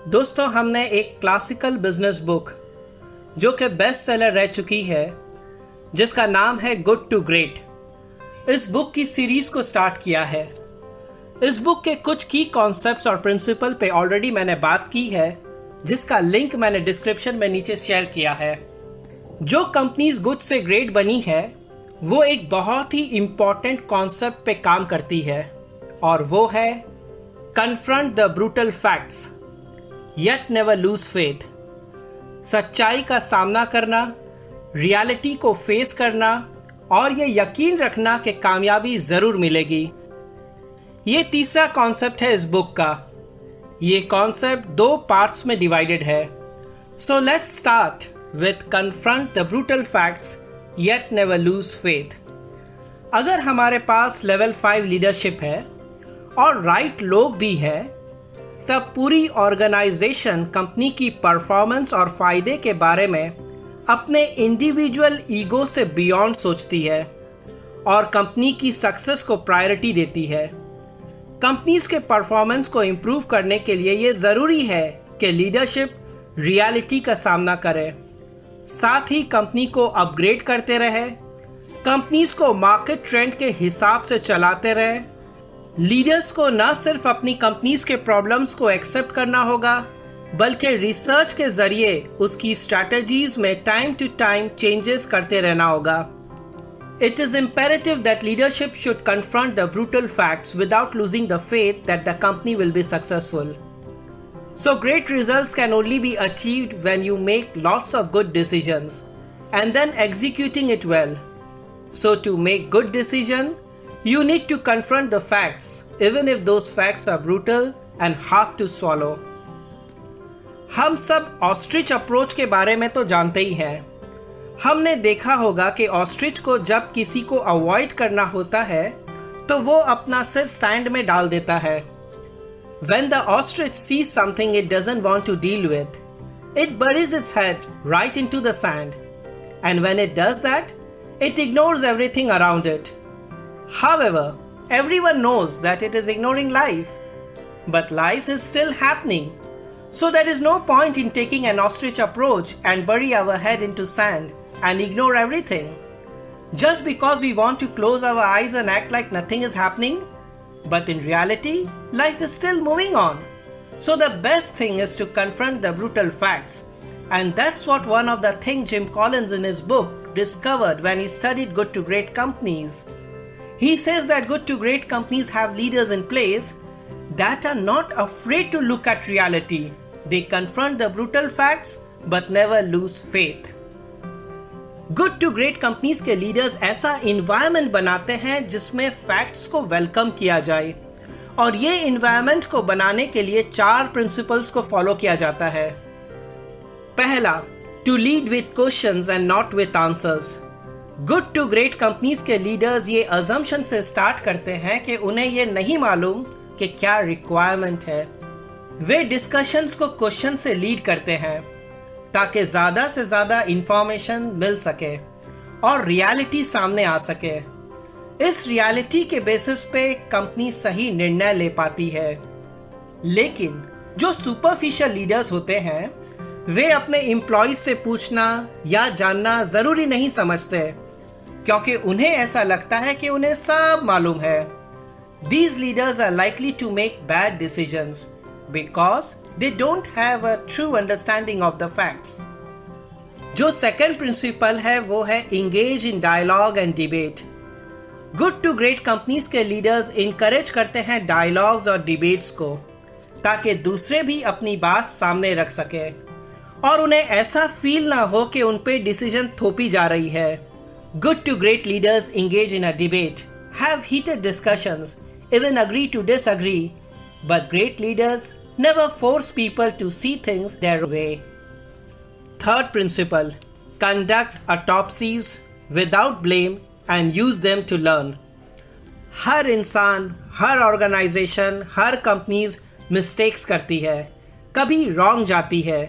दोस्तों, हमने एक क्लासिकल बिजनेस बुक जो कि बेस्ट सेलर रह चुकी है, जिसका नाम है गुड टू ग्रेट, इस बुक की सीरीज को स्टार्ट किया है। इस बुक के कुछ की कॉन्सेप्ट्स और प्रिंसिपल पे ऑलरेडी मैंने बात की है, जिसका लिंक मैंने डिस्क्रिप्शन में नीचे शेयर किया है। जो कंपनीज गुड से ग्रेट बनी है वो एक बहुत ही इंपॉर्टेंट कॉन्सेप्ट पे काम करती है, और वो है confront the brutal facts yet never lose faith. सच्चाई का सामना करना, रियलिटी को फेस करना और ये यकीन रखना कि कामयाबी जरूर मिलेगी। ये तीसरा कॉन्सेप्ट है इस बुक का। ये कॉन्सेप्ट 2 पार्ट्स में डिवाइडेड है। So let's start with confront the brutal facts yet never lose faith. अगर हमारे पास लेवल 5 लीडरशिप है और राइट लोग भी है, तब पूरी ऑर्गेनाइजेशन कंपनी की परफॉर्मेंस और फायदे के बारे में अपने इंडिविजुअल ईगो से बियॉन्ड सोचती है और कंपनी की सक्सेस को प्रायोरिटी देती है। कंपनीज के परफॉर्मेंस को इम्प्रूव करने के लिए ये ज़रूरी है कि लीडरशिप रियलिटी का सामना करे, साथ ही कंपनी को अपग्रेड करते रहे, कंपनीज को मार्केट ट्रेंड के हिसाब से चलाते रहे। लीडर्स को न सिर्फ अपनी कंपनीज के प्रॉब्लम्स को एक्सेप्ट करना होगा, बल्कि रिसर्च के जरिए उसकी स्ट्रैटेजीज में टाइम टू टाइम चेंजेस करते रहना होगा। It is imperative that leadership should confront the brutal facts without losing the faith that the company will be successful. So great results can only be achieved when you make lots of good decisions and then executing it well. So to make good decision, you need to confront the facts, even if those facts are brutal and hard to swallow. हम सब ostrich approach के बारे में तो जानते ही हैं। हमने देखा होगा कि ऑस्ट्रिच को जब किसी को अवॉइड करना होता है तो वो अपना सिर सैंड में डाल देता है। When the ostrich sees something it doesn't want to deal with, it buries its head right into the sand. And when it does that, it ignores everything around it. However, everyone knows that it is ignoring life, but life is still happening. So there is no point in taking an ostrich approach and bury our head into sand and ignore everything. Just because we want to close our eyes and act like nothing is happening, but in reality, life is still moving on. So the best thing is to confront the brutal facts. And that's what one of the things Jim Collins in his book discovered when he studied good to great companies. He says that good to great companies have leaders in place that are not afraid to look at reality. They confront the brutal facts but never lose faith. Good to great companies के leaders ऐसा environment बनाते हैं जिसमें facts को welcome किया जाए, और ये environment को बनाने के लिए 4 प्रिंसिपल्स को फॉलो किया जाता है। पहला, to lead with questions and not with answers. Good to great companies के लीडर्स ये अजम्पशन से स्टार्ट करते हैं कि उन्हें ये नहीं मालूम कि क्या रिक्वायरमेंट है। वे डिस्कशंस को क्वेश्चन से लीड करते हैं ताकि ज़्यादा से ज़्यादा इंफॉर्मेशन मिल सके और रियलिटी सामने आ सके। इस रियलिटी के बेसिस पे कंपनी सही निर्णय ले पाती है। लेकिन जो सुपरफिशियल लीडर्स होते हैं वे अपने एम्प्लॉयज से पूछना या जानना ज़रूरी नहीं समझते, क्योंकि उन्हें ऐसा लगता है कि उन्हें सब मालूम है। These leaders are likely to make bad decisions because they don't have a true understanding of the facts. जो सेकंड प्रिंसिपल है वो है engage in dialogue and debate. Good to great companies के लीडर्स इंकरेज करते हैं dialogues और debates को, ताकि दूसरे भी अपनी बात सामने रख सके और उन्हें ऐसा फील ना हो कि उन पे डिसीजन थोपी जा रही है। Good to great leaders engage in a debate, have heated discussions, even agree to disagree, but great leaders never force people to see things their way. Third principle, conduct autopsies without blame and use them to learn. हर इंसान, हर organisation, हर companies mistakes करती है, कभी wrong जाती है।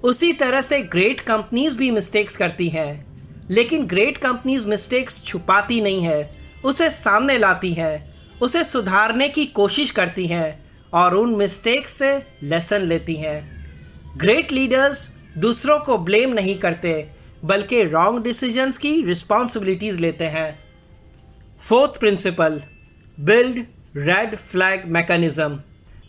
उसी तरह से great companies भी मिस्टेक्स करती हैं, लेकिन ग्रेट कंपनीज मिस्टेक्स छुपाती नहीं है, उसे सामने लाती हैं, उसे सुधारने की कोशिश करती हैं और उन मिस्टेक्स से लेसन लेती हैं। ग्रेट लीडर्स दूसरों को ब्लेम नहीं करते बल्कि रॉन्ग डिसीजंस की रिस्पॉन्सिबिलिटीज लेते हैं। Fourth principle, build red flag mechanism.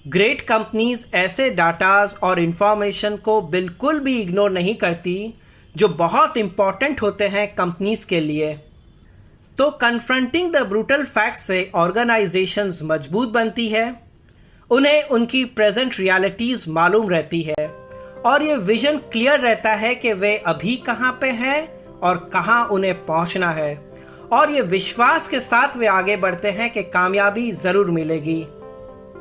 Great companies ऐसे डाटाज और इंफॉर्मेशन को बिल्कुल भी इग्नोर नहीं करती जो बहुत इंपॉर्टेंट होते हैं कंपनीज के लिए। तो कन्फ्रंटिंग द ब्रूटल फैक्ट से ऑर्गेनाइजेशंस मजबूत बनती है, उन्हें उनकी प्रेजेंट रियलिटीज मालूम रहती है और ये विजन क्लियर रहता है कि वे अभी कहाँ पे हैं और कहाँ उन्हें पहुँचना है, और ये विश्वास के साथ वे आगे बढ़ते हैं कि कामयाबी ज़रूर मिलेगी।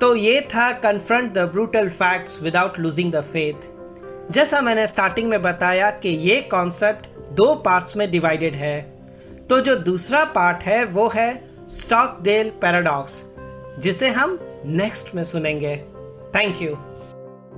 तो ये था confront the brutal facts without losing the faith. जैसा मैंने स्टार्टिंग में बताया कि ये कॉन्सेप्ट 2 पार्ट्स में डिवाइडेड है। तो जो दूसरा पार्ट है वो है स्टॉकडेल पैराडॉक्स, जिसे हम नेक्स्ट में सुनेंगे। Thank you.